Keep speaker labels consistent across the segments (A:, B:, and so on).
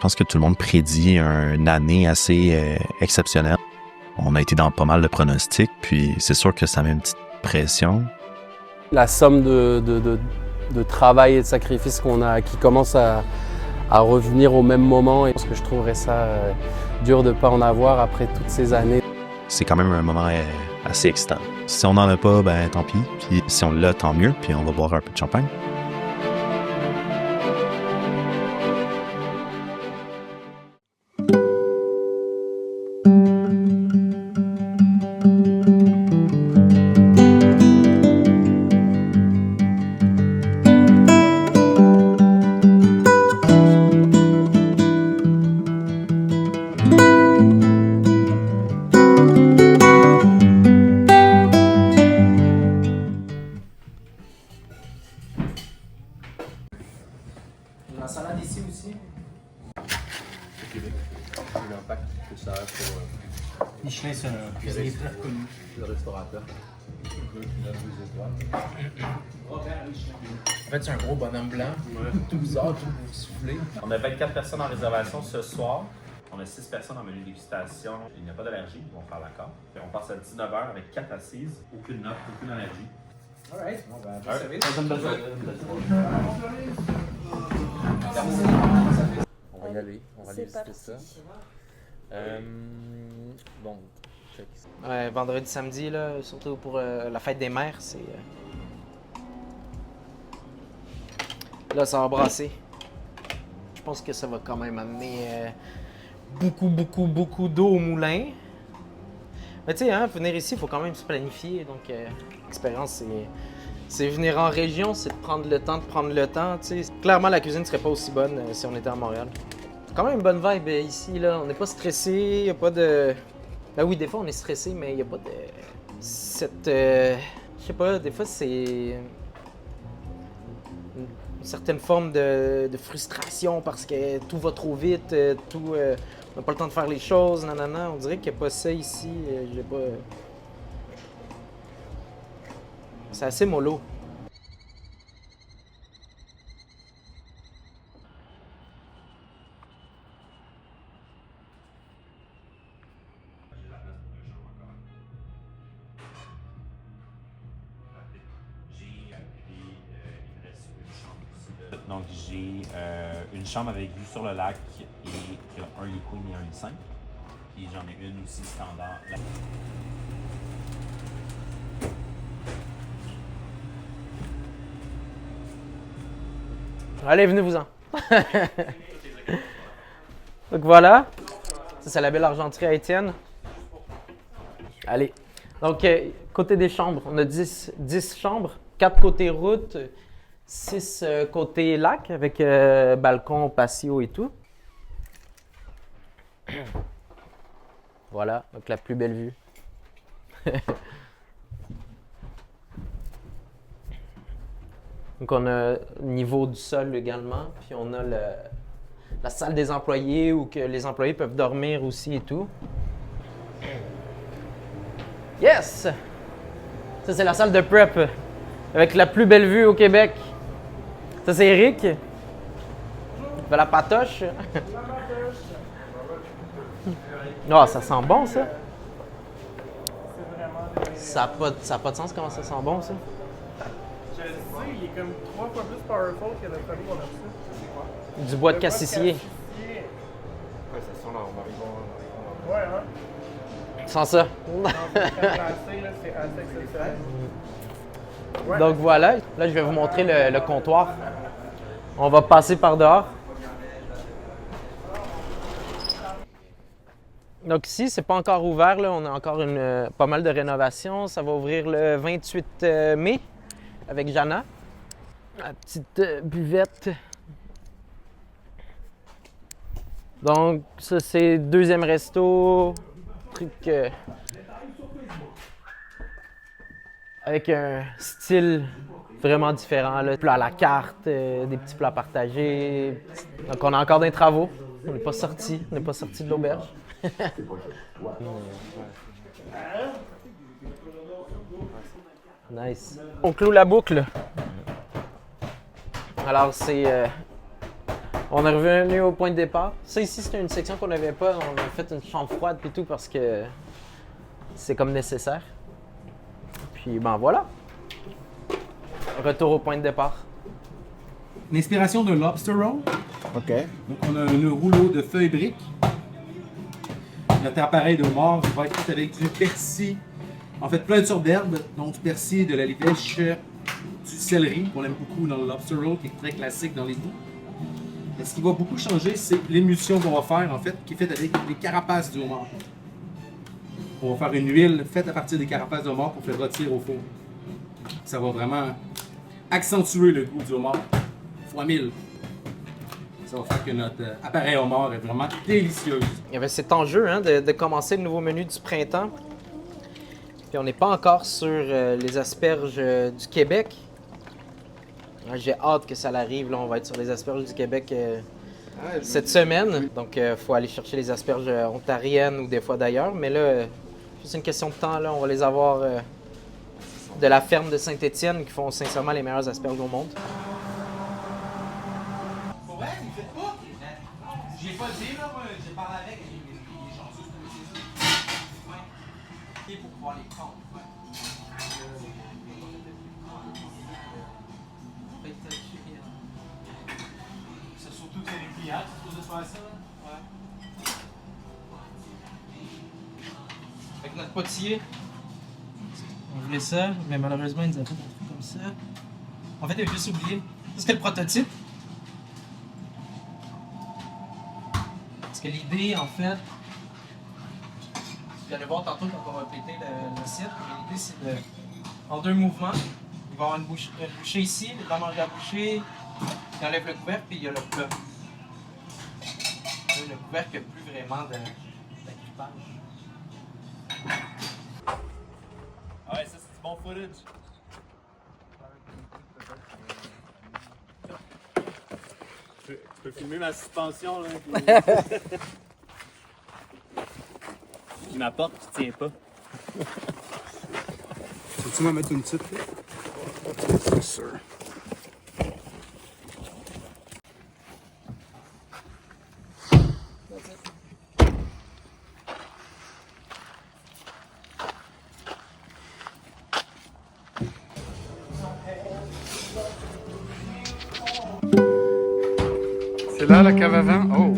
A: Je pense que tout le monde prédit une année assez exceptionnelle. On a été dans pas mal de pronostics, puis c'est sûr que ça met une petite pression.
B: La somme de travail et de sacrifices qu'on a, qui commence à revenir au même moment, et parce que je trouverais ça dur de ne pas en avoir après toutes ces années.
A: C'est quand même un moment assez excitant. Si on n'en a pas, ben tant pis. Puis si on l'a, tant mieux. Puis on va boire un peu de champagne.
B: La salade ici aussi. L'impact que ça a sur
C: Michelin, c'est un cuisinier très reconnu.
B: le restaurateur.
C: En fait, c'est un gros bonhomme blanc, tout bizarre, tout soufflé.
D: On a 24 personnes en réservation ce soir. On a 6 personnes en menu dégustation. Il n'y a pas d'allergie, on va faire l'accord. On passe à 19h avec 4 assises, aucune note, aucune allergie.
C: Alright, bon ben,
D: Ça me donne
B: On va y aller, on va aller
E: C'est
B: visiter
E: parti.
B: ça. Bon, check.
C: Ouais, vendredi, samedi, là, surtout pour la fête des mères, c'est... Là, ça va brasser. Je pense que ça va quand même amener beaucoup d'eau au moulin. Mais tu sais, hein, venir ici, il faut quand même se planifier. Donc, l'expérience, c'est venir en région, c'est de prendre le temps, tu sais. Clairement, la cuisine ne serait pas aussi bonne si on était à Montréal. C'est quand même une bonne vibe ici, là. On n'est pas stressé, il n'y a pas de... Ben oui, des fois, on est stressé, mais il n'y a pas de... Cette... Je sais pas, des fois, c'est... Une certaine forme de frustration parce que tout va trop vite, on n'a pas le temps de faire les choses, nanana. On dirait qu'il n'y a pas ça ici. J'ai pas... C'est assez mollo.
D: Donc j'ai une chambre avec vue sur le lac et qui a un lit queen et un lit simple. Puis j'en ai une aussi standard.
C: Allez, venez-vous-en. Donc voilà. Ça, c'est la belle argenterie à Étienne. Allez. Donc, côté des chambres, on a 10 chambres, 4 côté route, 6 côté lac avec balcon, patio et tout. Voilà, donc la plus belle vue. Donc on a le niveau du sol également, puis on a la salle des employés où que les employés peuvent dormir aussi et tout. Yes! Ça c'est la salle de prep avec la plus belle vue au Québec. Ça c'est Eric. Il fait la patoche. Oh, ça sent bon ça. Ça n'a pas de sens comment ça sent bon ça.
F: Je le sais, il est comme 3 fois plus powerful que le famille qu'on a reçu.
C: Du bois de cassissier.
F: Ouais, c'est ça, là, on va arriver. Ouais, hein?
C: Sans ça.
F: Quand c'est là, c'est assez exceptionnel. Ouais.
C: Donc voilà, là je vais vous montrer le comptoir. On va passer par dehors. Donc ici, c'est pas encore ouvert, là. On a encore pas mal de rénovations. Ça va ouvrir le 28 mai avec Jana. La petite buvette. Donc ça c'est deuxième resto. Truc avec un style vraiment différent, là. Plats à la carte, des petits plats partagés. Donc on a encore des travaux. On n'est pas sorti de l'auberge. Nice. On cloue la boucle. Alors c'est On est revenu au point de départ. Ça ici, c'était une section qu'on n'avait pas. On a fait une chambre froide et tout parce que c'est comme nécessaire. Puis ben voilà. Retour au point de départ.
E: L'inspiration de lobster roll.
C: OK.
E: Donc, on a un rouleau de feuilles briques. Notre appareil de mort va être fait avec du persil. En fait, plein de sortes d'herbes, donc du persil, de la levèche, du céleri, qu'on aime beaucoup dans le lobster roll, qui est très classique dans les goûts. Et ce qui va beaucoup changer, c'est l'émulsion qu'on va faire, en fait, qui est faite avec les carapaces du homard. On va faire une huile faite à partir des carapaces de homard pour faire rôtir au four. Ça va vraiment accentuer le goût du homard fois 1000. Ça va faire que notre appareil homard est vraiment délicieux.
C: Il y avait cet enjeu hein, de commencer le nouveau menu du printemps. Puis on n'est pas encore sur les asperges du Québec. J'ai hâte que ça arrive. Là, on va être sur les asperges du Québec cette semaine. Donc, il faut aller chercher les asperges ontariennes ou des fois d'ailleurs. Mais là, c'est une question de temps. Là, on va les avoir de la ferme de Saint-Étienne qui font sincèrement les meilleures asperges au monde.
E: Ouais, il fait pas. J'ai pas dit, là, moi, j'ai parlé avec les chanceux pour les pour pouvoir les prendre. C'est surtout que les clients, c'est supposé faire ça, là. Ouais.
C: Avec notre potier, on voulait ça, mais malheureusement, ils nous ont fait un truc comme ça. En fait, il avait juste oublié. Ça, c'était le prototype. Parce que l'idée, en fait, vous allez voir tantôt quand on va péter le site, mais l'idée, c'est de, en 2 mouvements, il va y avoir une bouchée ici, le manger la bouchée, il enlève le couvercle, puis il y a le plat. Le couvercle, il n'y a plus vraiment d'agrippage.
D: Ah ouais, ça c'est du bon footage. Tu peux filmer ma suspension là. Ma porte qui tient pas.
E: Peux-tu m'en mettre une petite? C'est sûr.
F: C'est là la cave à vin? Oh!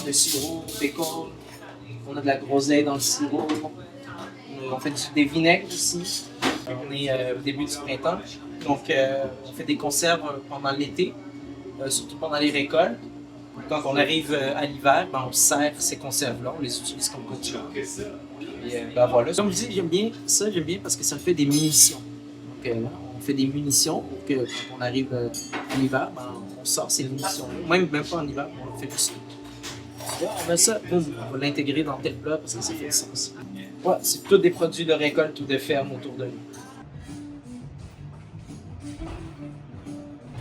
C: De sirop, bacon, on a de la groseille dans le sirop, on fait des vinaigres aussi. On est au début du printemps, donc on fait des conserves pendant l'été, surtout pendant les récoltes. Quand on arrive à l'hiver, ben, on sert ces conserves-là, on les utilise comme couture. Et ben voilà. Comme je dis, j'aime bien ça, parce que ça fait des munitions. Donc on fait des munitions pour que quand on arrive à l'hiver, ben, on sort ces munitions. Même pas en hiver, on le fait aussi. On met ça, boum, on va l'intégrer dans tel plat parce que ça fait du sens. Ouais, c'est tous des produits de récolte ou de ferme autour de nous.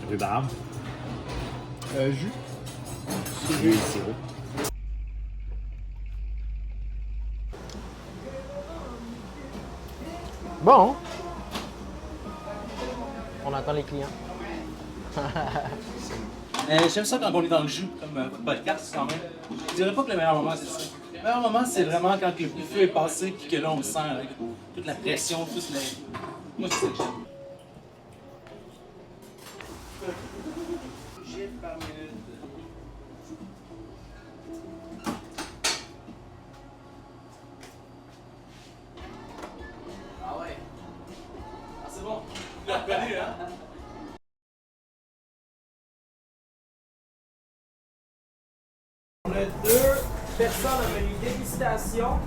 D: Rhubarbe.
F: Jus.
D: Jus, sirop.
C: Bon. On attend les clients.
E: J'aime ça quand on est dans le jus, comme podcast quand même. Je dirais pas que le meilleur moment c'est ça. Le meilleur moment c'est vraiment quand le feu est passé puis que là on sent toute la pression, toute la... Moi c'est ça que j'aime.
C: Ah ouais.
E: Ah c'est bon, tu l'as reconnu hein?
C: On a 2 personnes en menu dégustation.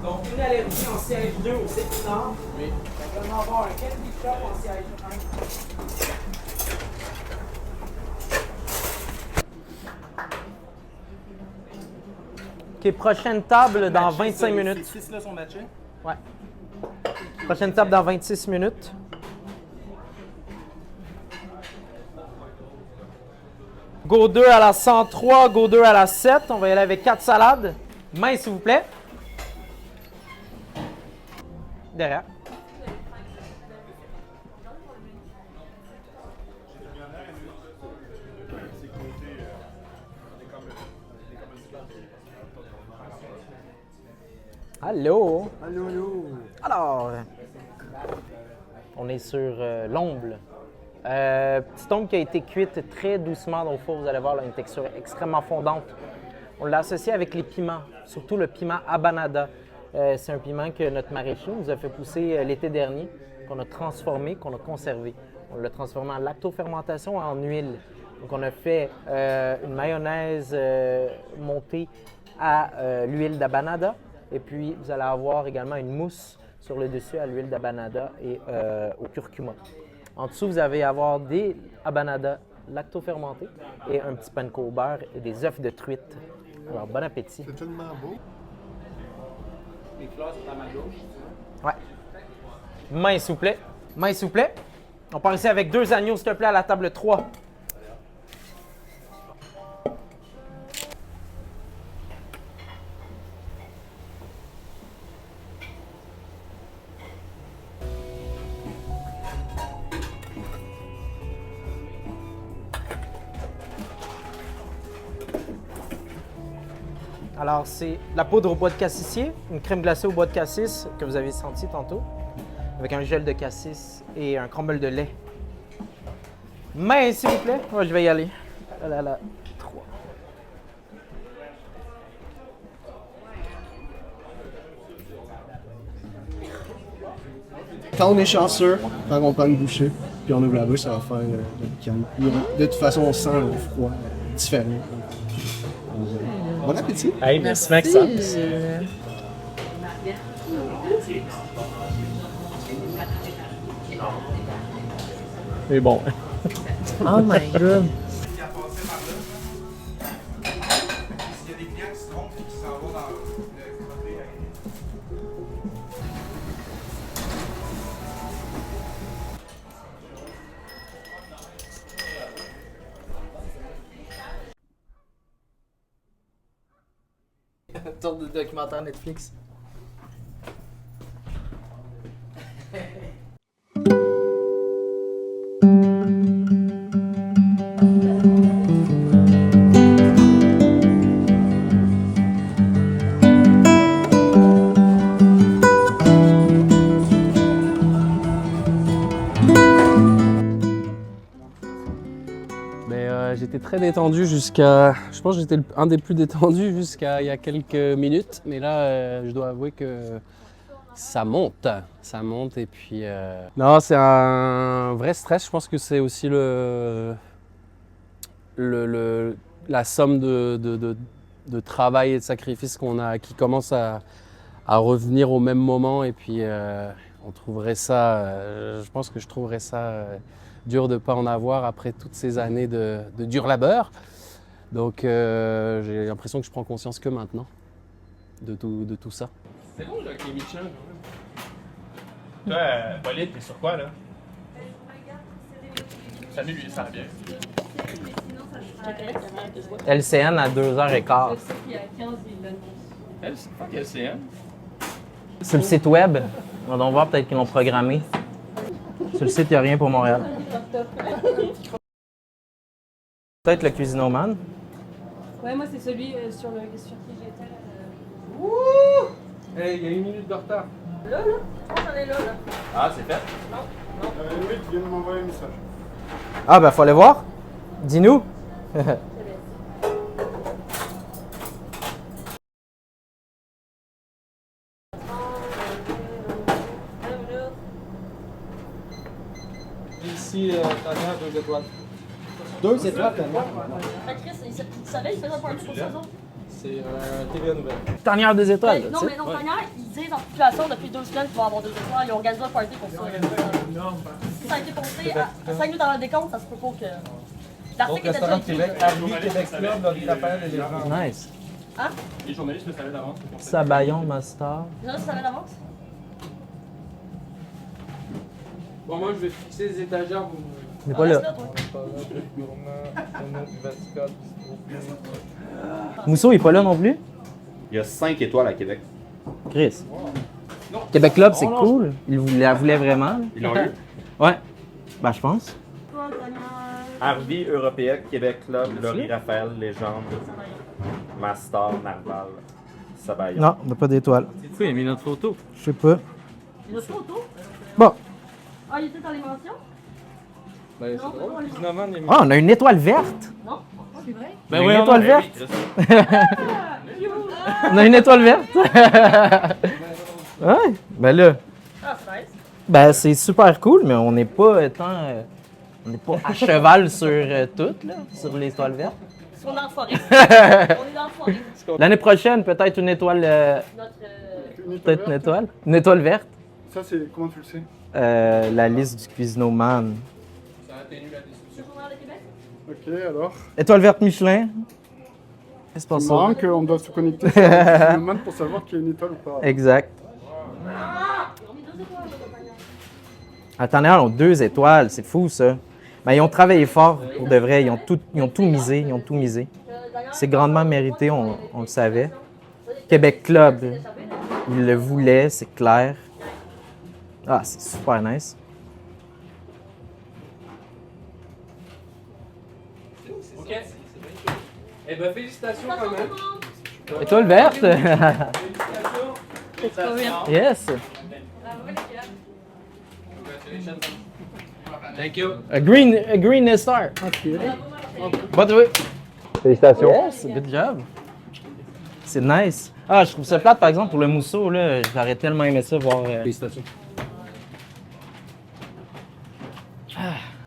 C: Donc, une allergie en siège 2 au séminaire. Oui. On va en avoir un candy shop en siège 1. OK, prochaine table dans 25 minutes.
F: Ces 6-là sont matchés?
C: Ouais. Prochaine table dans 26 minutes. Go 2 à la 103, Go 2 à la 7. On va y aller avec 4 salades. Main, s'il vous plaît. Derrière. Allô?
F: Allô, allô.
C: Alors, on est sur l'omble. Petite ombre qui a été cuite très doucement au four. Vous allez voir, là, une texture extrêmement fondante. On l'a associé avec les piments, surtout le piment habanada. C'est un piment que notre maraîcher nous a fait pousser l'été dernier, qu'on a transformé, qu'on a conservé. On l'a transformé en lactofermentation en huile. Donc, on a fait une mayonnaise montée à l'huile d'habanada. Et puis, vous allez avoir également une mousse sur le dessus à l'huile d'habanada et au curcuma. En dessous, vous allez avoir des habanada lactofermentés et un petit panko au beurre et des œufs de truite. Alors, bon appétit.
F: C'est tellement beau.
E: Les fleurs sont à ma gauche.
C: Ouais. Main, s'il vous plaît. Main, s'il vous plaît. On part ici avec 2 agneaux, s'il te plaît, à la table 3. Alors, c'est la poudre au bois de cassissier, une crème glacée au bois de cassis que vous avez senti tantôt, avec un gel de cassis et un crumble de lait. Main, s'il vous plaît. Moi, je vais y aller. Là, 3.
G: Quand on est chanceux, quand on prend une bouchée, puis on ouvre la bouche, ça va faire le calme. De toute façon, on sent le froid différent. Bon appétit!
B: Hey, merci Maxence. C'est bon.
C: Oh my God!
F: S'il y a des clients qui se trompent et qui s'en vont dans le côté.
C: Une sorte de documentaire Netflix.
B: J'étais très détendu jusqu'à... Je pense que j'étais un des plus détendus jusqu'à il y a quelques minutes. Mais là, je dois avouer que ça monte. Ça monte et puis... Non, c'est un vrai stress. Je pense que c'est aussi la somme de travail et de sacrifice qu'on a, qui commence à revenir au même moment. Et puis, on trouverait ça... je pense que je trouverais ça... dur de ne pas en avoir après toutes ces années de dur labeur. Donc j'ai l'impression que je prends conscience que maintenant de tout ça.
E: C'est bon, avec les Michelin, quand même. Toi, Pauline, t'es sur quoi, là? Salut, lui, ça va bien.
C: LCN à 2h15.
E: Elle, c'est pas qu'elle c'est, hein?
C: Sur le site web, on va voir peut-être qu'ils l'ont programmé. Sur le site, il n'y a rien pour Montréal. Peut-être le Cuisinoman.
H: Ouais, moi c'est celui sur qui j'étais.
E: Hey, il y a 1 minute de retard.
H: Là? Je pense qu'on est là.
E: Ah, c'est fait?
F: Oui, tu viens de m'envoyer un message.
C: Ah, ben, faut aller voir. Dis-nous.
E: Ici, Tania, 2 étoiles.
G: 2 étoiles, Tania.
H: Chris, il savait, il faisait pas un petit pour ça,
B: C'est TVA Nouvelle.
I: Tanière 2 étoiles.
H: Non, mais non, Tanière, ils disent en population depuis 2 semaines qu'ils vont avoir 2 étoiles. Ils ont organisé un party pour ça. Si ça a été posté à 5 minutes avant le décompte, ça se peut pas que. L'article était déjà écrit.
B: Harvey, Québec Club, Laurie Raphaël et les gens.
I: Nice.
H: Hein?
D: Les journalistes le savaient d'avance.
I: Sabayon, Master.
H: Déjà, tu savais d'avance?
B: Bon, moi, je vais fixer les étagères. Vous...
I: Il n'est pas là. Mousseau, il est pas là non plus?
D: Il y a 5 étoiles à Québec.
I: Chris. Québec Club, c'est cool. Il la voulait vraiment.
D: Ils l'ont eu.
I: Ouais. Ben, je pense.
H: Toi, Tanière.
D: Harvey, Européen, Québec Club, Laurie Raphaël, Légende, Master, Narval, Sabayon.
I: Non, on n'a pas d'étoile.
B: Pourquoi il a mis notre photo?
I: Je sais pas.
H: Il y a une photo?
I: Bon.
H: Ah, il était dans les mentions?
B: Ben,
H: Non,
B: c'est drôle.
H: pas les
B: 19 ans, il a mis...
I: Ah, on a une étoile verte.
H: Non? C'est vrai?
I: Ben oui, une étoile verte.
H: Ah,
I: On a une étoile verte. Ouais. Ben là,
H: Ah, c'est nice.
I: ben c'est super cool, mais on n'est pas on n'est pas à cheval sur tout, là, sur l'étoile verte.
H: On est dans la forêt. On est dans la forêt.
I: L'année prochaine, peut-être une étoile.
H: Notre.
I: Peut-être une étoile. Une étoile verte.
G: Ça, c'est. Comment tu le sais?
I: La liste du Cuisinoman.
B: Ça atténue la discussion.
H: Le journal de Québec?
G: Ok, alors.
I: Étoile verte Michelin. C'est pas
G: C'est
I: ça.
G: marrant qu'on doit se connecter sur le phénomène pour savoir qu'il y a une étoile ou pas.
I: Exact.
H: Ils ont mis 2 étoiles, le Tanière.
I: Attendez, ils ont 2 étoiles, c'est fou ça. Mais ils ont travaillé fort pour de vrai, ils ont tout misé, ils ont tout misé. C'est grandement mérité, on le savait. Québec Club, ils le voulaient, c'est clair. Ah, c'est super nice.
B: OK. Eh ben, félicitations quand même.
I: Étoile verte.
B: Félicitations.
I: Yes.
B: Congratulations. Thank you.
I: A green star. By the way. Félicitations. Yes, good job. C'est nice. Ah, je trouve ça plate par exemple pour le mousseau là. J'aurais tellement aimé ça voir.
B: Félicitations.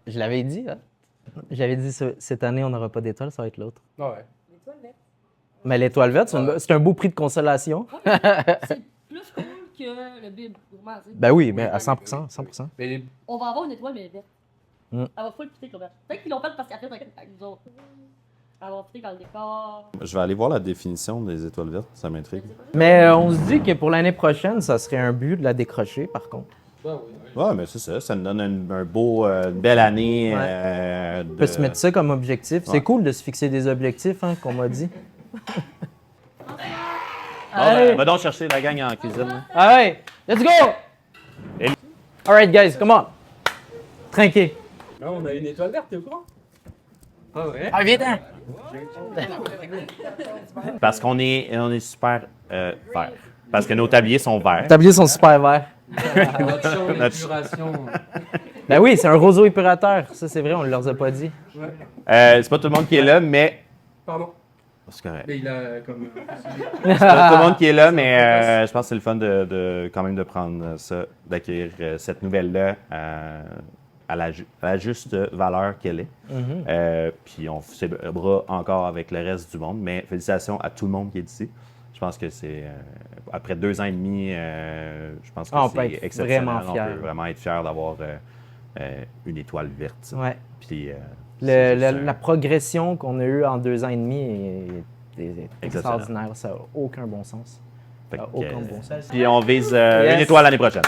I: Je l'avais dit, hein? J'avais dit cette année on n'aura pas d'étoile, ça va être l'autre.
B: Ah ouais.
H: L'étoile verte.
I: Mais l'étoile verte, c'est un beau prix de consolation.
H: C'est plus cool que le bib gourmand. tu sais.
I: Ben oui, mais à 100%, 100%.
B: Mais les...
H: On va avoir une étoile, mais verte.
I: Mm.
H: Elle va full piquer comme verte. Peut-être qu'ils l'ont fait parce qu'après, avec nous autres. Elle va piquer dans le décor.
A: Je vais aller voir la définition des étoiles vertes, ça m'intrigue.
I: Mais on se dit que pour l'année prochaine, ça serait un but de la décrocher, par contre.
B: Ah oui.
A: Ouais, mais c'est ça, ça nous donne un beau, une belle année.
I: On peut se mettre ça comme objectif. C'est cool de se fixer des objectifs, hein, qu'on m'a dit.
A: Va donc chercher la gang en cuisine. là.
I: Alright, let's go!
A: Et-
I: Alright, guys, come on! Trinquez.
B: Là, on a une étoile verte, t'es au courant? Ah ouais?
I: Ah, viens hein.
A: Parce qu'on est super vert. Parce que nos tabliers sont verts.
I: Les tabliers sont super verts.
B: Notre champ
A: Notre-
B: d'épuration.
I: Ben oui, c'est un roseau épurateur. Ça, c'est vrai, on ne leur a pas dit.
A: C'est pas tout le monde qui est là, mais.
B: Pardon.
A: C'est correct.
B: Mais il a comme...
A: C'est pas tout le monde qui est là, mais je pense que c'est le fun de quand même de prendre ça, d'accueillir cette nouvelle-là à la juste valeur qu'elle est. Puis on célébrera encore avec le reste du monde, mais félicitations à tout le monde qui est ici. Je pense que c'est, après 2 ans et demi, je pense que
I: On peut
A: c'est
I: être
A: exceptionnel.
I: vraiment
A: On
I: fiers.
A: peut vraiment être fiers d'avoir une étoile verte.
I: Ouais.
A: Puis,
I: La progression qu'on a eue en 2 ans et demi est extraordinaire. Ça n'a aucun bon sens.
A: fait que,
I: Aucun bon sens.
A: Puis on vise
I: Yes.
A: une étoile l'année prochaine.